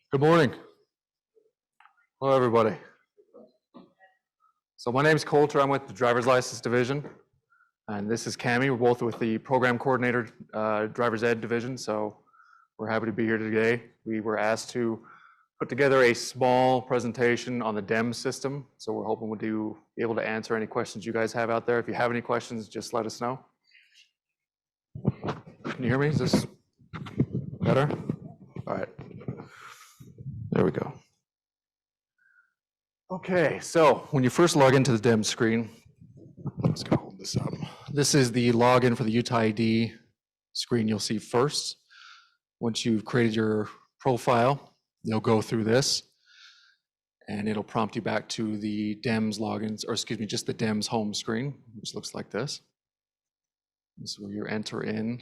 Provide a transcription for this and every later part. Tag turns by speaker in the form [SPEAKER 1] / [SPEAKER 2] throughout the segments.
[SPEAKER 1] Good morning. Hello, everybody. So my name is Coulter. I'm with the Driver's License Division, and this is Cami. We're both with the Program Coordinator Driver's Ed Division, so we're happy to be here today. We were asked to put together a small presentation on the DEMS system, so we're hoping we'll be able to answer any questions you guys have out there. If you have any questions, just let us know. Can you hear me? Is this better? All right. There we go. Okay, so when you first log into the DEMS screen, I'm just gonna hold this up. This is the login for the Utah ID screen you'll see first. Once you've created your profile, you'll go through this and it'll prompt you back to the DEMS logins, or excuse me, just the DEMS home screen, which looks like this. This is where you enter in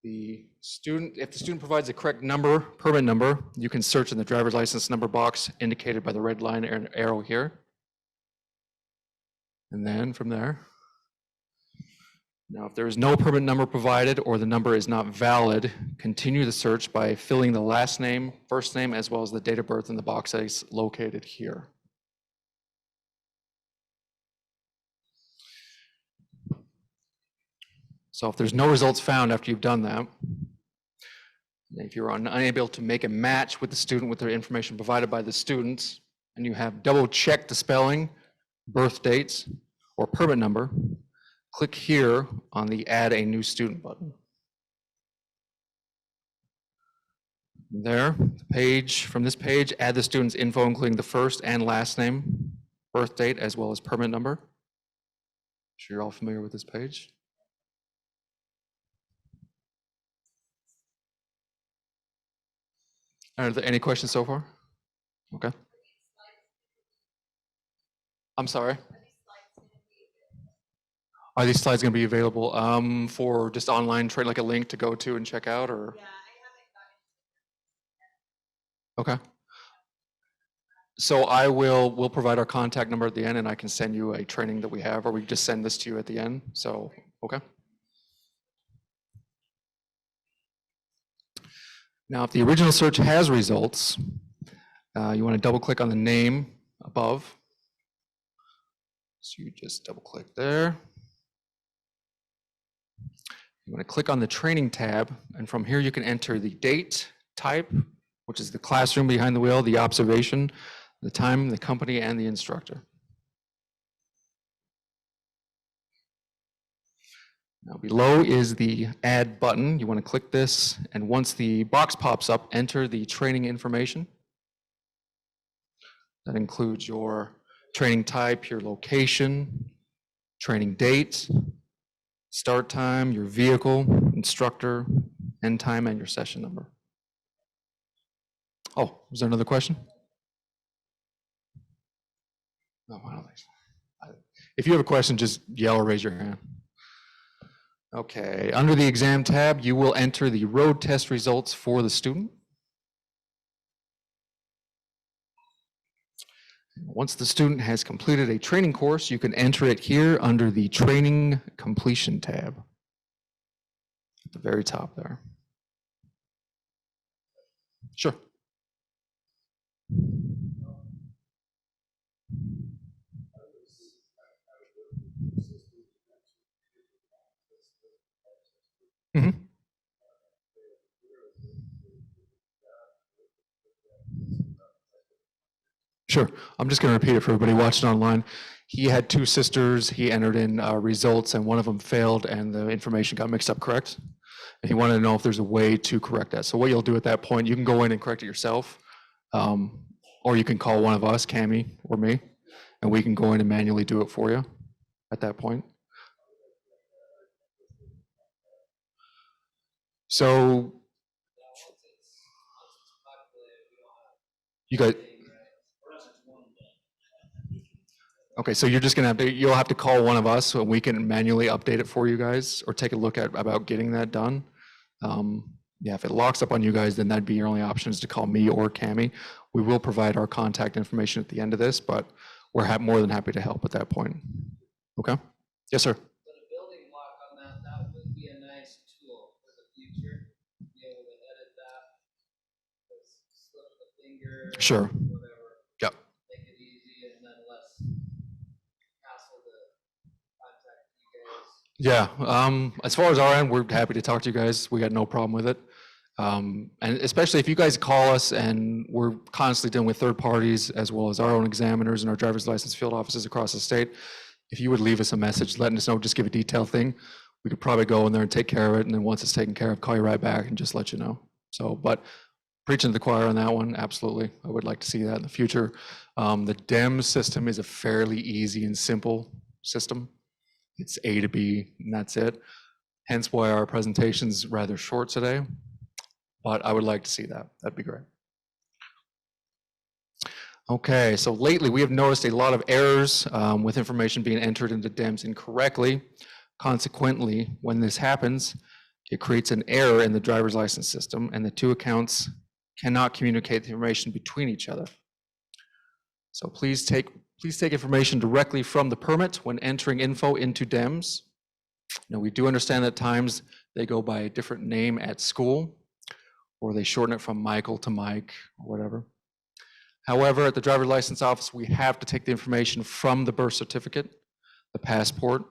[SPEAKER 1] the student. If the student provides the correct number, permit number, you can search in the driver's license number box indicated by the red line and arrow here. And then from there, now if there is no permit number provided or the number is not valid, continue the search by filling the last name, first name, as well as the date of birth in the box that is located here. So if there's no results found after you've done that, if you're unable to make a match with the student with the information provided by the students, and you have double checked the spelling, birth dates, or permit number, click here on the Add a New Student button. There, from this page, add the student's info, including the first and last name, birth date, as well as permit number. I'm sure you're all familiar with this page. Are there any questions so far? Okay. I'm sorry. Are these slides going to be available for just online trade, like a link to go to and check out, or? Yeah, I haven't. Okay. So we'll provide our contact number at the end, and I can send you a training that we have, or we just send this to you at the end. So, okay. Now, if the original search has results, you want to double click on the name above. So you just double click there. You want to click on the training tab, and from here you can enter the date, type, which is the classroom behind the wheel, the observation, the time, the company, and the instructor. Now below is the add button. You want to click this, and once the box pops up, enter the training information. That includes your training type, your location, training date, start time, your vehicle, instructor, end time, and your session number. Oh, was there another question? No, I don't think so. If you have a question, just yell or raise your hand. Okay, under the exam tab, you will enter the road test results for the student. Once the student has completed a training course, you can enter it here under the training completion tab at the very top there. Sure. Mm-hmm. Sure. I'm just going to repeat it for everybody watching online. He had two sisters. He entered in results, and one of them failed, and the information got mixed up, correct? And he wanted to know if there's a way to correct that. So what you'll do at that point, you can go in and correct it yourself, or you can call one of us, Cami or me, and we can go in and manually do it for you at that point. So you guys, okay, so you're just gonna you'll have to call one of us so we can manually update it for you guys, or take a look at about getting that done. Yeah, if it locks up on you guys, then that'd be your only option, is to call me or Cami. We will provide our contact information at the end of this, but we're more than happy to help at that point. Okay? Yes, sir.
[SPEAKER 2] Would be a nice tool for the future, to be able to edit that. finger,
[SPEAKER 1] Sure.
[SPEAKER 2] whatever.
[SPEAKER 1] Yep.
[SPEAKER 2] Make it easy and then less hassle to contact you guys.
[SPEAKER 1] Yeah, as far as our end, we're happy to talk to you guys. We got no problem with it. And especially if you guys call us, and we're constantly dealing with third parties as well as our own examiners and our driver's license field offices across the state. If you would leave us a message letting us know, just give a detailed thing, we could probably go in there and take care of it. And then once it's taken care of, call you right back and just let you know. So, but preaching to the choir on that one, absolutely. I would like to see that in the future. The DEMS system is a fairly easy and simple system. It's A to B, and that's it. Hence why our presentation's rather short today. But I would like to see that. That'd be great. Okay, so lately we have noticed a lot of errors with information being entered into DEMS incorrectly. Consequently, when this happens, it creates an error in the driver's license system, and the two accounts cannot communicate the information between each other. So please take information directly from the permit when entering info into DEMS. Now, we do understand that at times they go by a different name at school, or they shorten it from Michael to Mike or whatever. However, at the driver's license office, we have to take the information from the birth certificate, the passport,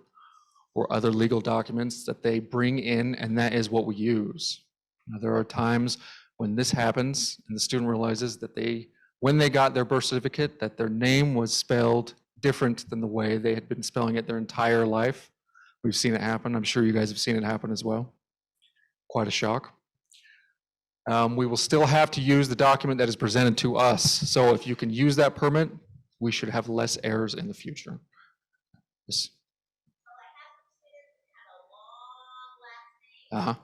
[SPEAKER 1] or other legal documents that they bring in, and that is what we use. Now, there are times when this happens and the student realizes that when they got their birth certificate, that their name was spelled different than the way they had been spelling it their entire life. We've seen it happen. I'm sure you guys have seen it happen as well. Quite a shock. We will still have to use the document that is presented to us. So if you can use that permit, we should have less errors in the future. Yes. Uh-huh.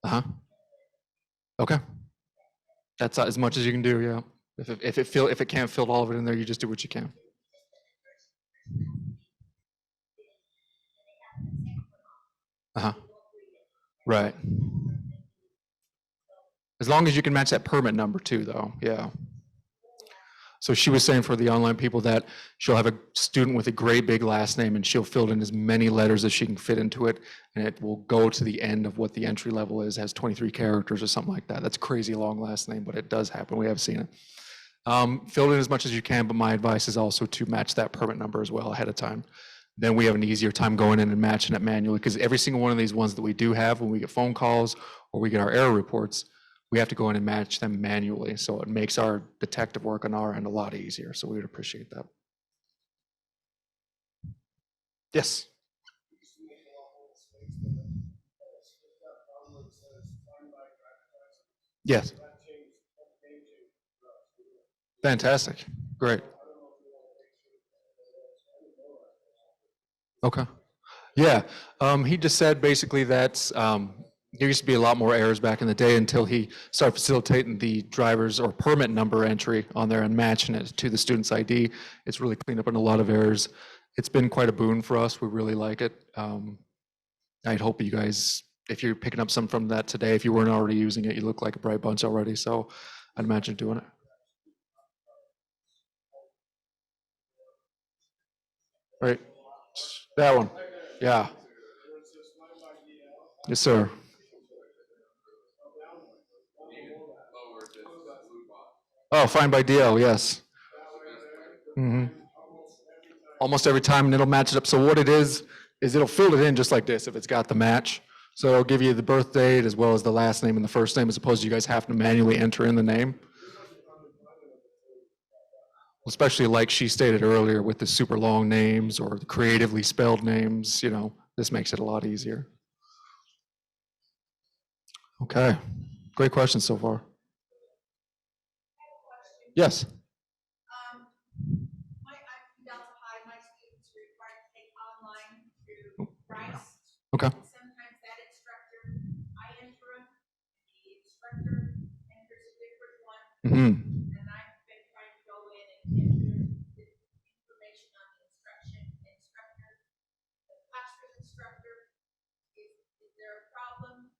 [SPEAKER 1] Uh-huh. Okay. That's as much as you can do, yeah. If it can't fit all of it in there, you just do what you can. Uh-huh. Right. As long as you can match that permit number too, though, yeah. So she was saying for the online people that she'll have a student with a great big last name and she'll fill in as many letters as she can fit into it, and it will go to the end of what the entry level is, has 23 characters or something like that. That's a crazy long last name, but it does happen. We have seen it. Fill in as much as you can, but my advice is also to match that permit number as well ahead of time. Then we have an easier time going in and matching it manually, because every single one of these ones that we do have, when we get phone calls or we get our error reports, we have to go in and match them manually. So it makes our detective work on our end a lot easier. So we would appreciate that. Yes. Yes. Fantastic. Great. Okay. Yeah. He just said basically that there used to be a lot more errors back in the day until he started facilitating the driver's or permit number entry on there and matching it to the student's ID. It's really cleaned up on a lot of errors. It's been quite a boon for us. We really like it. I'd hope you guys, if you're picking up some from that today, if you weren't already using it, you look like a bright bunch already. So I'd imagine doing it. Right. That one. Yeah. Yes, sir. Oh, Find by DL, yes. Almost every time, and it'll match it up. So what it is it'll fill it in just like this if it's got the match. So it'll give you the birth date as well as the last name and the first name, as opposed to you guys having to manually enter in the name. Especially like she stated earlier with the super long names or the creatively spelled names, this makes it a lot easier. Okay, great question so far. Yes. Okay.
[SPEAKER 3] Sometimes that instructor, I enter them, the instructor enters a different one, and I've been trying to go in and enter the information on the instructor, the classroom instructor. Is there a problem?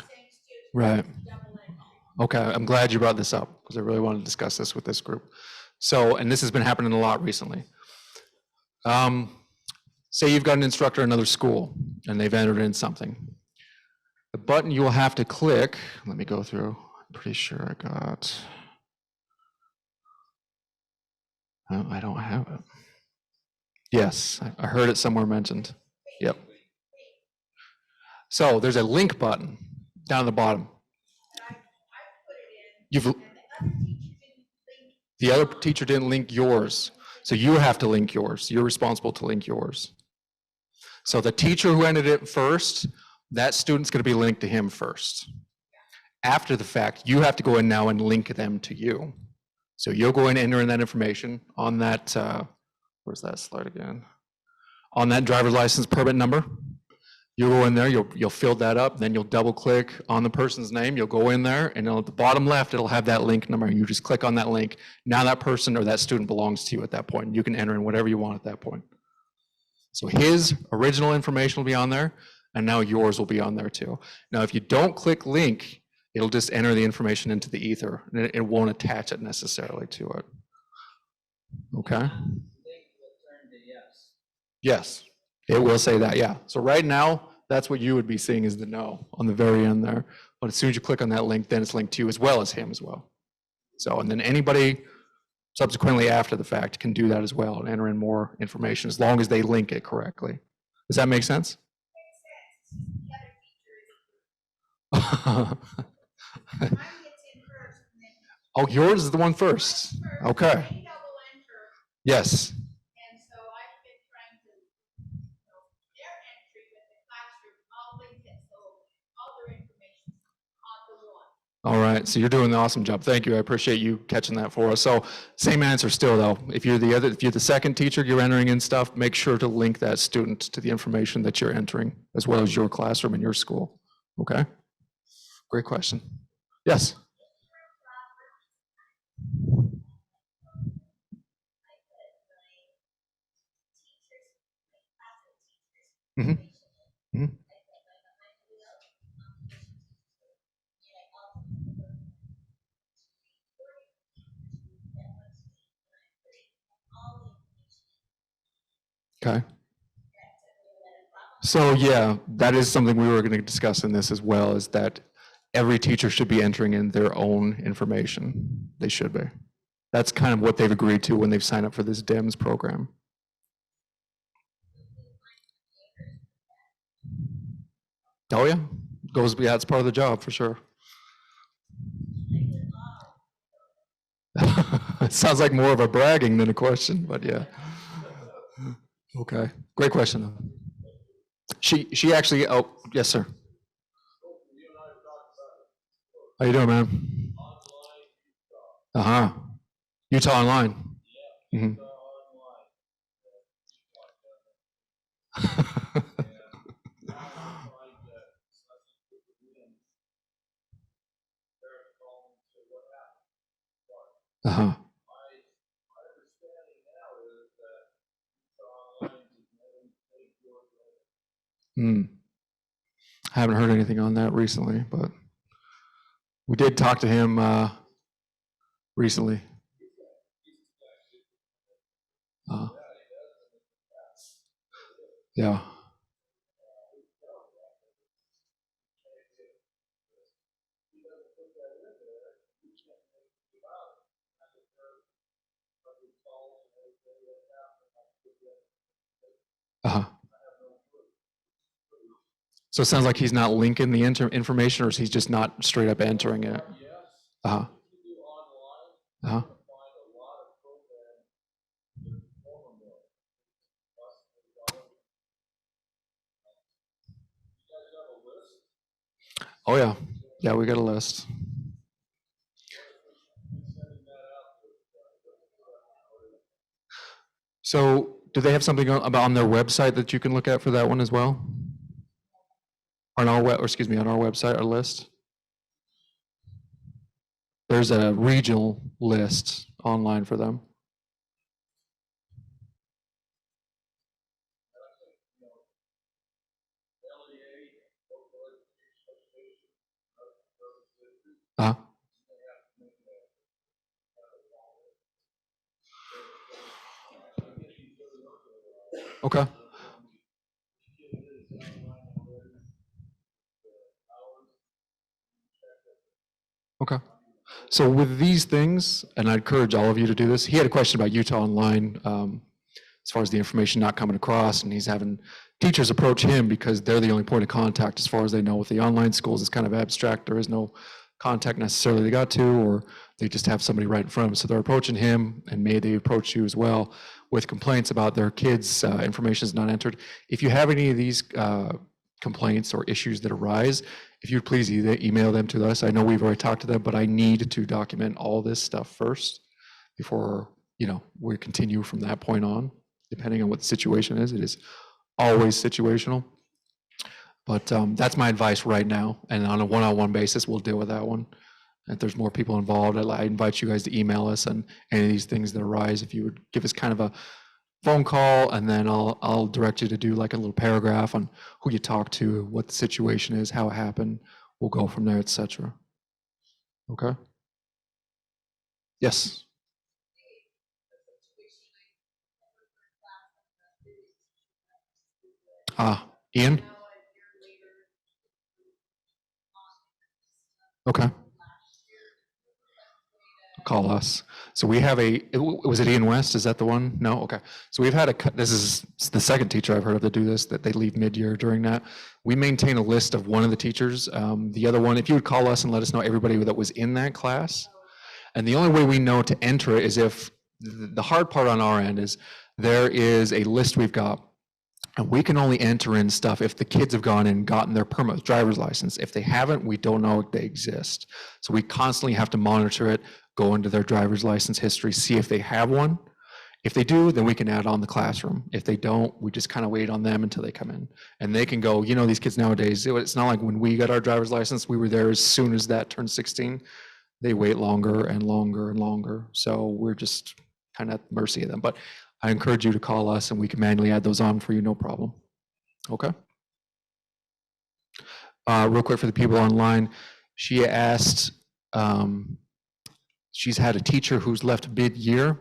[SPEAKER 3] Same student.
[SPEAKER 1] Right.
[SPEAKER 3] Double entry.
[SPEAKER 1] Okay, I'm glad you brought this up because I really want to discuss this with this group. So, and this has been happening a lot recently. Say you've got an instructor in another school and they've entered in something. The button you will have to click, let me go through. I'm pretty sure I got, oh, I don't have it. Yes, I heard it somewhere mentioned. Yep. So there's a link button down at the bottom. The other teacher didn't link yours, so you have to link yours. You're responsible to link yours. So the teacher who entered it first, that student's going to be linked to him first. After the fact, you have to go in now and link them to you. So you'll go in, enter in that information on that, where's that slide again? On that driver's license permit number. You'll go in there, you'll fill that up, then you'll double click on the person's name, you'll go in there, and at the bottom left, it'll have that link number. You just click on that link. Now that person or that student belongs to you at that point. You can enter in whatever you want at that point. So his original information will be on there, and now yours will be on there too. Now, if you don't click link, it'll just enter the information into the ether, and it won't attach it necessarily to it. Okay?
[SPEAKER 2] Link will turn to yes.
[SPEAKER 1] Yes, it will say that, yeah. So right now, that's what you would be seeing is the no on the very end there. But as soon as you click on that link, then it's linked to you as well as him as well. So, and then anybody subsequently after the fact can do that as well and enter in more information as long as they link it correctly. Does that make sense? Oh, yours is the one first. Okay. Yes.
[SPEAKER 3] And so I've been trying to, their entry with the classroom, all they get, so all their information on the one.
[SPEAKER 1] All right, so you're doing an awesome job. Thank you. I appreciate you catching that for us. So same answer still though. If you're the second teacher, you're entering in stuff, make sure to link that student to the information that you're entering, as well as your classroom and your school. Okay? Great question. Yes. Mm-hmm. Mm-hmm. Okay. So yeah, that is something we were going to discuss in this as well, is that every teacher should be entering in their own information. They should be. That's kind of what they've agreed to when they've signed up for this DEMS program. Oh yeah, yeah, it's part of the job for sure. It sounds like more of a bragging than a question, but yeah. Okay, great question though. She actually, oh, yes, sir. How you doing, man? Uh-huh. Utah Online. Mm-hmm. Uh-huh. Hmm. I haven't heard anything on that recently, but we did talk to him recently. Yeah. Uh-huh. So it sounds like he's not linking the information, or is he just not straight up entering it? Uh-huh. Uh-huh. Oh yeah. Yeah, we got a list. So do they have something on their website that you can look at for that one as well? On our on our website, our list. There's a regional list online for them. Uh-huh. Okay. Okay. So with these things, and I encourage all of you to do this, he had a question about Utah Online as far as the information not coming across, and he's having teachers approach him because they're the only point of contact as far as they know. With the online schools, it's kind of abstract. There is no contact necessarily they got to, or they just have somebody right in front of them. So they're approaching him, and may they approach you as well with complaints about their kids' information is not entered. If you have any of these complaints or issues that arise, if you'd please either email them to us. I know we've already talked to them, but I need to document all this stuff first before, we continue from that point on, depending on what the situation is. It is always situational. But that's my advice right now. And on a one-on-one basis, we'll deal with that one. If there's more people involved, I invite you guys to email us on any of these things that arise. If you would give us kind of a phone call, and then I'll direct you to do like a little paragraph on who you talked to, what the situation is, how it happened. We'll go from there, etc. Okay? Yes. Ian? Okay. Call us. So we have was it Ian West? Is that the one? No? Okay. So we've had this is the second teacher I've heard of that do this, that they leave mid-year during that. We maintain a list of one of the teachers. The other one, if you would call us and let us know everybody that was in that class. And the only way we know to enter it is if, the hard part on our end is there is a list we've got, and we can only enter in stuff if the kids have gone and gotten their permit, driver's license. If they haven't, we don't know if they exist. So we constantly have to monitor it, go into their driver's license history, see if they have one. If they do, then we can add on the classroom. If they don't, we just kind of wait on them until they come in. And they can go, these kids nowadays, it's not like when we got our driver's license, we were there as soon as that turned 16. They wait longer and longer and longer. So we're just kind of at the mercy of them. But I encourage you to call us and we can manually add those on for you, no problem. Okay. Real quick for the people online, she asked, she's had a teacher who's left mid-year,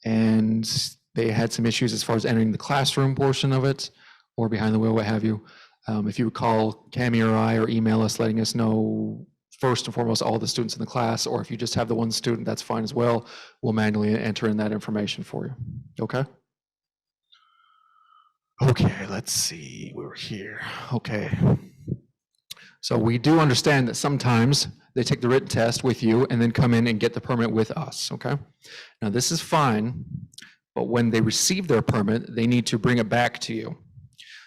[SPEAKER 1] and they had some issues as far as entering the classroom portion of it, or behind the wheel, what have you. If you would call Cammie or I, or email us letting us know first and foremost all the students in the class, or if you just have the one student, that's fine as well. We'll manually enter in that information for you. Okay? Okay, let's see. We're here. Okay. So we do understand that sometimes they take the written test with you and then come in and get the permit with us, okay? Now this is fine, but when they receive their permit, they need to bring it back to you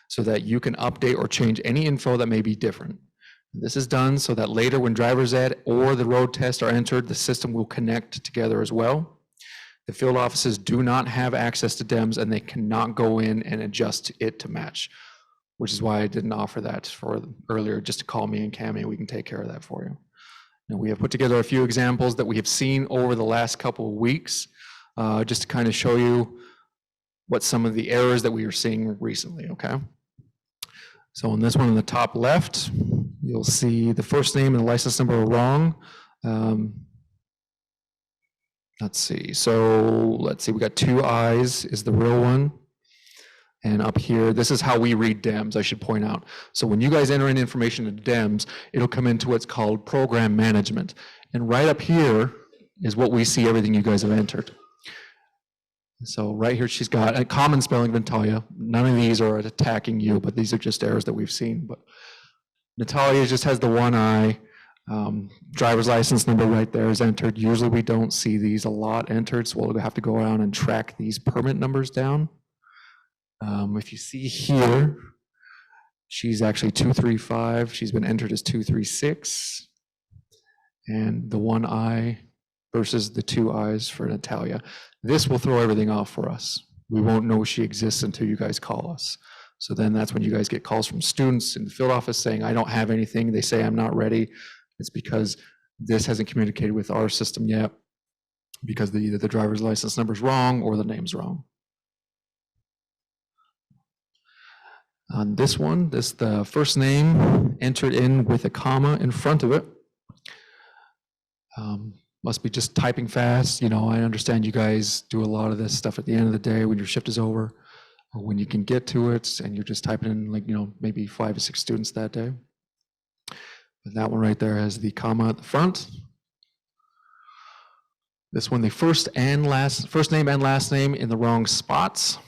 [SPEAKER 1] so that you can update or change any info that may be different. This is done so that later when driver's ed or the road test are entered, the system will connect together as well. The field offices do not have access to DEMS, and they cannot go in and adjust it to match, which is why I didn't offer that for earlier, just to call me and Cammie, we can take care of that for you. Now, we have put together a few examples that we have seen over the last couple of weeks, just to kind of show you what some of the errors that we are seeing recently, okay? So on this one on the top left, you'll see the first name and the license number are wrong. Let's see, we got 2 I's is the real one. And up here, this is how we read DEMS, I should point out. So when you guys enter in information into DEMS, it'll come into what's called program management. And right up here is what we see everything you guys have entered. So right here, she's got a common spelling of Natalia. None of these are attacking you, but these are just errors that we've seen. But Natalia just has the 1 I. Driver's license number right there is entered. Usually we don't see these a lot entered, so we'll have to go around and track these permit numbers down. If you see here, she's actually 235. She's been entered as 236. And the 1 I versus the 2 I's for Natalia. This will throw everything off for us. We won't know she exists until you guys call us. So then that's when you guys get calls from students in the field office saying, I don't have anything. They say I'm not ready. It's because this hasn't communicated with our system yet, because either the driver's license number is wrong or the name's wrong. On this one, the first name entered in with a comma in front of it. Must be just typing fast. I understand you guys do a lot of this stuff at the end of the day when your shift is over, or when you can get to it and you're just typing in maybe 5 to 6 students that day. And that one right there has the comma at the front. This one, the first name and last name in the wrong spots.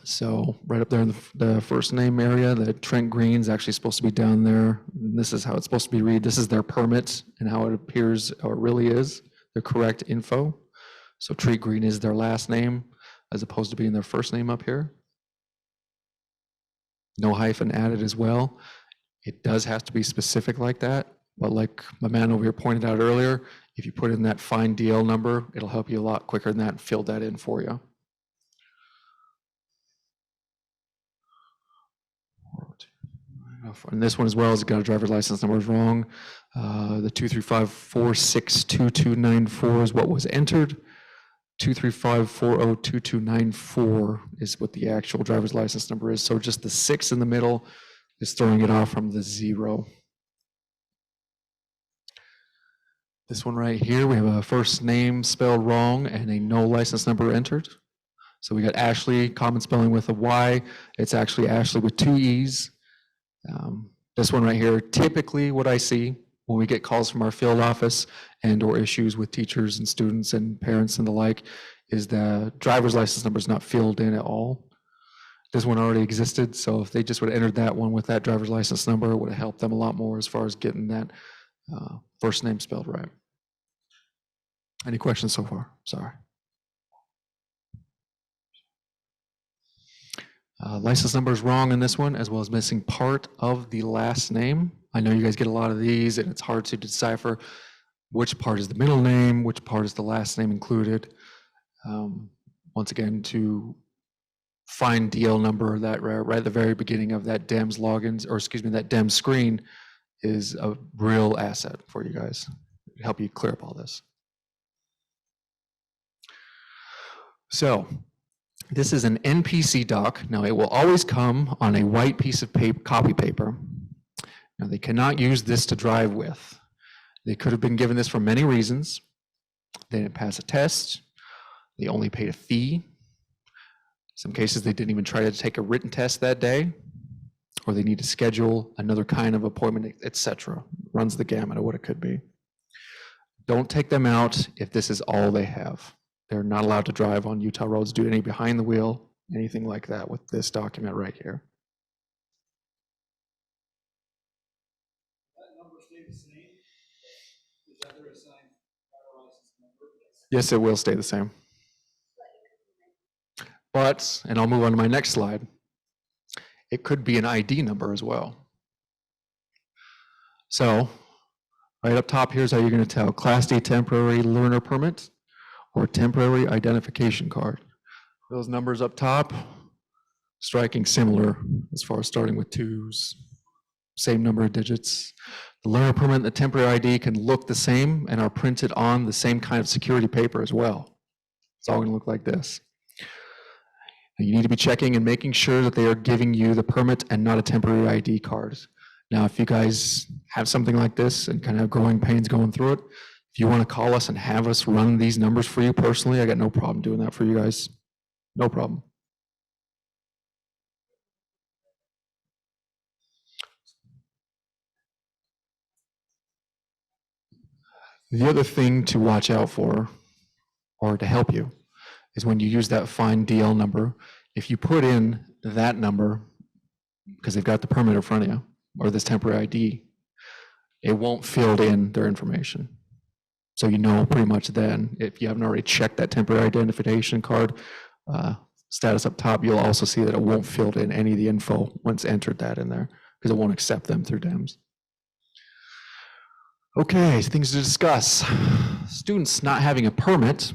[SPEAKER 1] So right up there in the first name area, the Trent Green's actually supposed to be down there. And this is how it's supposed to be read. This is their permit and how it appears or really is, the correct info. So Tree Green is their last name as opposed to being their first name up here. No hyphen added as well. It does have to be specific like that. But like my man over here pointed out earlier, if you put in that find DL number, it'll help you a lot quicker than that and fill that in for you. And this one as well has got a driver's license number is wrong. The 235462294 is what was entered. 235402294 is what the actual driver's license number is. So just the 6 in the middle is throwing it off from the 0. This one right here, we have a first name spelled wrong and a no license number entered. So we got Ashley, common spelling with a Y. It's actually Ashley with 2 E's. This one right here, typically what I see when we get calls from our field office and or issues with teachers and students and parents and the like, is the driver's license number is not filled in at all. This one already existed, so if they just would have entered that one with that driver's license number, it would have helped them a lot more as far as getting that first name spelled right. Any questions so far? Sorry. License number is wrong in this one, as well as missing part of the last name. I know you guys get a lot of these, and it's hard to decipher which part is the middle name, which part is the last name included. Once again, to find DL number that right at the very beginning of that DEMS logins, or excuse me, that DEMS screen is a real asset for you guys. It'll help you clear up all this. So this is an NPC doc. Now it will always come on a white piece of paper, copy paper. Now they cannot use this to drive with. They could have been given this for many reasons. They didn't pass a test. They only paid a fee. Some cases they didn't even try to take a written test that day, or they need to schedule another kind of appointment, etc. Runs the gamut of what it could be. Don't take them out if this is all they have. They're not allowed to drive on Utah roads, do any behind the wheel, anything like that with this document right here.
[SPEAKER 4] That number stay the same? Is that their assigned driver license number?
[SPEAKER 1] Yes, it will stay the same. But, and I'll move on to my next slide, it could be an ID number as well. So, right up top, here's how you're going to tell. Class D temporary learner permit or temporary identification card. Those numbers up top, striking similar as far as starting with 2s, same number of digits. The learner permit and the temporary ID can look the same and are printed on the same kind of security paper as well. It's all going to look like this. You need to be checking and making sure that they are giving you the permit and not a temporary ID card. Now, if you guys have something like this and kind of have growing pains going through it, if you want to call us and have us run these numbers for you personally, I got no problem doing that for you guys. No problem. The other thing to watch out for, or to help you, is when you use that find DL number, if you put in that number, because they've got the permit in front of you, or this temporary ID, it won't fill in their information. So you know pretty much then, if you haven't already checked that temporary identification card status up top, you'll also see that it won't fill in any of the info once entered that in there, because it won't accept them through DEMS. Okay, things to discuss. Students not having a permit,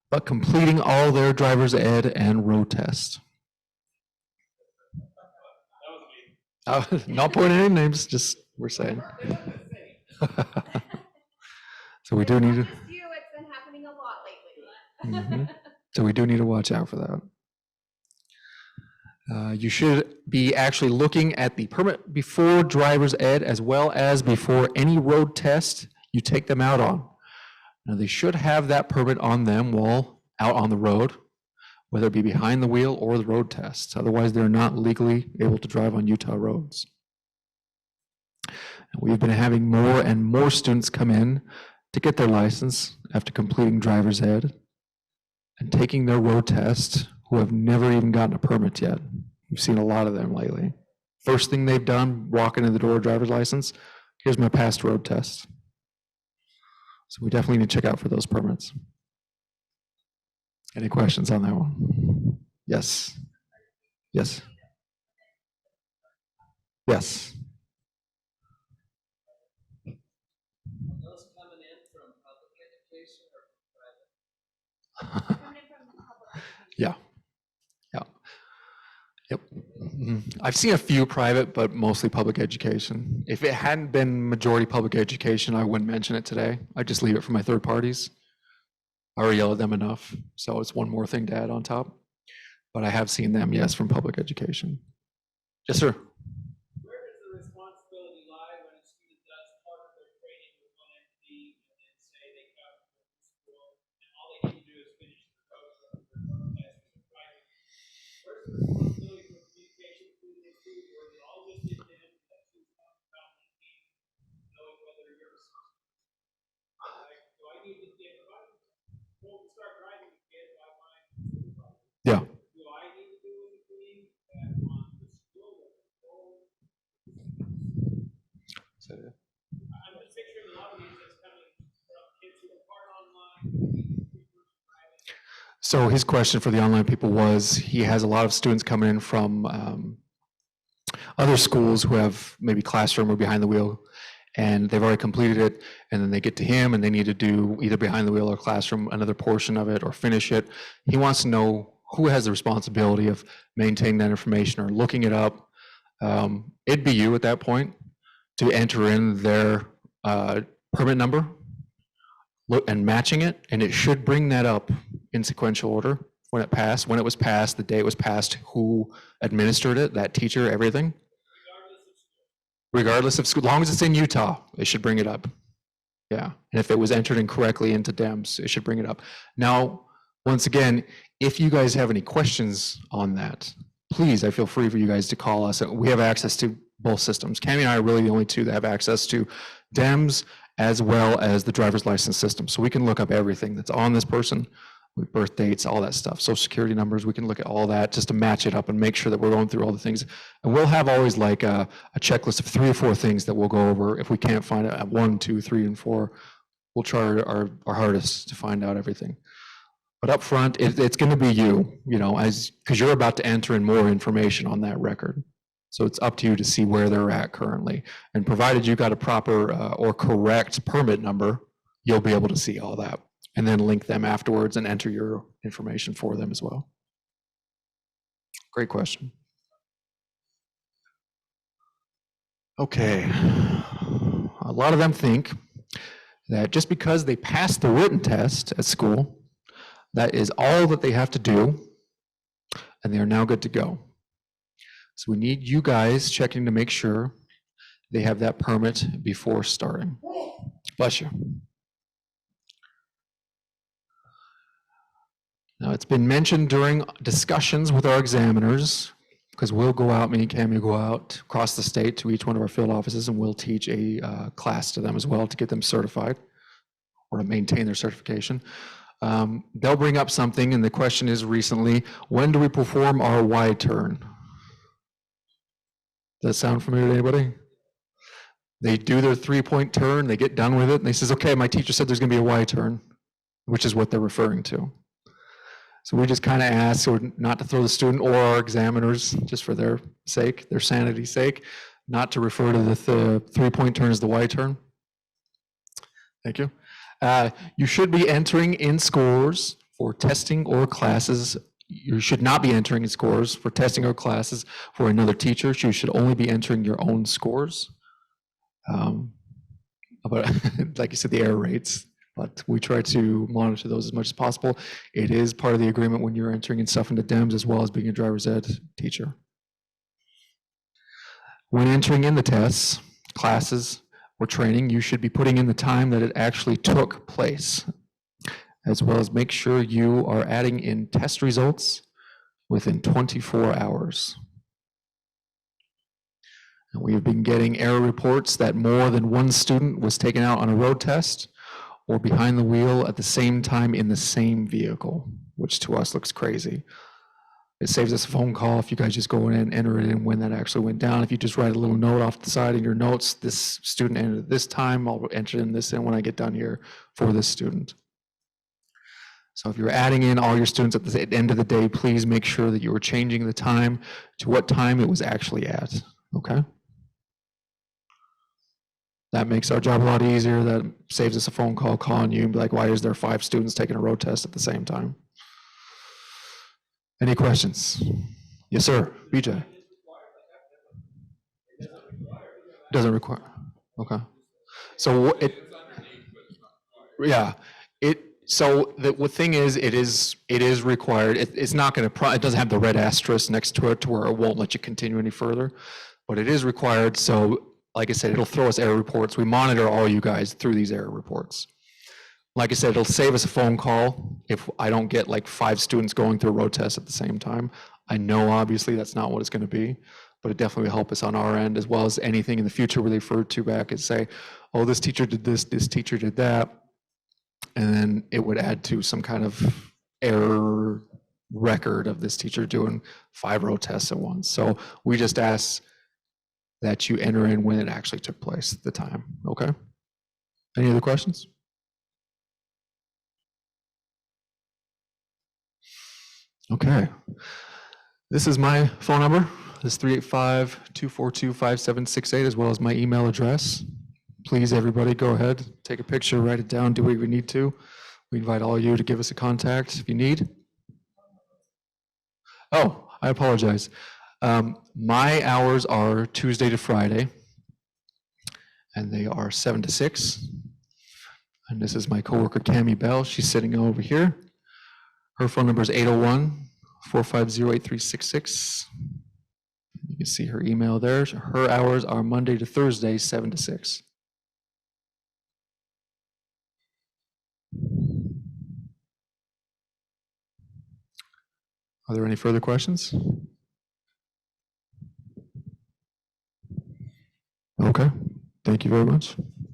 [SPEAKER 1] but completing all their driver's ed and road tests. Not pointing any names, just we're saying. So we do need to.
[SPEAKER 3] It's been happening a lot lately.
[SPEAKER 1] So we do need to watch out for that. You should be actually looking at the permit before driver's ed as well as before any road test you take them out on. Now they should have that permit on them while out on the road, whether it be behind the wheel or the road tests. Otherwise, they're not legally able to drive on Utah roads. We've been having more and more students come in to get their license after completing driver's ed and taking their road test who have never even gotten a permit yet. We've seen a lot of them lately. First thing they've done, walking in the door, driver's license, here's my past road test. So we definitely need to check out for those permits. Any questions on that one? Yes. Yes. Yes.
[SPEAKER 2] Are those coming in from public education or private?
[SPEAKER 3] Coming from the public.
[SPEAKER 1] Yeah. Yeah. Yep. Mhm. I've seen a few private, but mostly public education. If it hadn't been majority public education, I wouldn't mention it today. I'd just leave it for my third parties. I already yelled at them enough, so it's one more thing to add on top. But I have seen them, yes, from public education. Yes, sir.
[SPEAKER 4] Where does the responsibility lie when a student does part of their training with one entity and then say they come to the school and all they need to do is finish the code test with private? Where's the responsibility for communication between the two, or is it all just in them that you talk about knowing whether you're like, do I need to get if I won't start driving again by my supervisor?
[SPEAKER 1] Yeah.
[SPEAKER 4] Do I need to do anything that on the school level? I'm just picturing a lot of these that's coming from kids who are part online.
[SPEAKER 1] So his question for the online people was, he has a lot of students coming in from other schools who have maybe classroom or behind the wheel, and they've already completed it, and then they get to him and they need to do either behind the wheel or classroom, another portion of it, or finish it. He wants to know who has the responsibility of maintaining that information or looking it up. It'd be you at that point to enter in their permit number, look and matching it, and it should bring that up in sequential order when it passed, when it was passed, the day it was passed, who administered it, that teacher, everything. Regardless of school, as long as it's in Utah, it should bring it up. Yeah, and if it was entered incorrectly into DEMS, it should bring it up. Now, once again, if you guys have any questions on that, please, I feel free for you guys to call us. We have access to both systems. Cammie and I are really the only two that have access to DEMS as well as the driver's license system. So we can look up everything that's on this person, with birth dates, all that stuff, social security numbers. We can look at all that just to match it up and make sure that we're going through all the things. And we'll have always like a checklist of 3 or 4 things that we'll go over. If we can't find it at 1, 2, 3, and 4, we'll try our hardest to find out everything. But up front, it's going to be you, because you're about to enter in more information on that record. So it's up to you to see where they're at currently. And provided you got a proper or correct permit number, you'll be able to see all that and then link them afterwards and enter your information for them as well. Great question. Okay. A lot of them think that just because they passed the written test at school, that is all that they have to do, and they are now good to go. So we need you guys checking to make sure they have that permit before starting. Bless you. Now, it's been mentioned during discussions with our examiners, because we'll go out, me and Cammie go out across the state to each one of our field offices, and we'll teach a class to them as well to get them certified or to maintain their certification. They'll bring up something, and the question is recently, when do we perform our Y turn? Does that sound familiar to anybody? They do their 3-point turn, they get done with it, and they says, okay, my teacher said there's gonna be a Y turn, which is what they're referring to. So we just kind of ask, or not to throw the student or our examiners, just for their sake, their sanity's sake, not to refer to the 3-point turn as the Y turn. Thank you. You should be entering in scores for testing or classes. You should not be entering in scores for testing or classes for another teacher. You should only be entering your own scores. But like you said, the error rates, but we try to monitor those as much as possible. It is part of the agreement when you're entering in stuff into DEMS as well as being a driver's ed teacher. When entering in the tests, classes, or training, you should be putting in the time that it actually took place, as well as make sure you are adding in test results within 24 hours. And we have been getting error reports that more than one student was taken out on a road test or behind the wheel at the same time in the same vehicle, which to us looks crazy. It saves us a phone call if you guys just go in and enter it in when that actually went down. If you just write a little note off the side in your notes, this student entered at this time, I'll enter in this in when I get done here for this student. So if you're adding in all your students at the end of the day, please make sure that you are changing the time to what time it was actually at, okay? That makes our job a lot easier. That saves us a phone call calling you and be like, why is there 5 students taking a road test at the same time? Any questions? Yes, sir. BJ. Doesn't require. Okay. So yeah, so the thing is, it is required. It's not going to, it doesn't have the red asterisk next to it to where it won't let you continue any further, but it is required. So like I said, it'll throw us error reports. We monitor all you guys through these error reports. Like I said, it'll save us a phone call if I don't get like 5 students going through a road test at the same time. I know obviously that's not what it's going to be, but it definitely will help us on our end, as well as anything in the future where they refer to back and say, oh, this teacher did this teacher did that. And then it would add to some kind of error record of this teacher doing 5 road tests at once. So we just ask that you enter in when it actually took place, the time, okay? Any other questions? Okay. This is my phone number. This is 385-242-5768, as well as my email address. Please, everybody, go ahead, take a picture, write it down, do what we need to. We invite all of you to give us a contact if you need. Oh, I apologize. My hours are Tuesday to Friday, and they are 7 to 6. And this is my coworker, Cami Bell. She's sitting over here. Her phone number is 801-450-8366. You can see her email there. Her hours are Monday to Thursday, 7 to 6. Are there any further questions? Okay, thank you very much.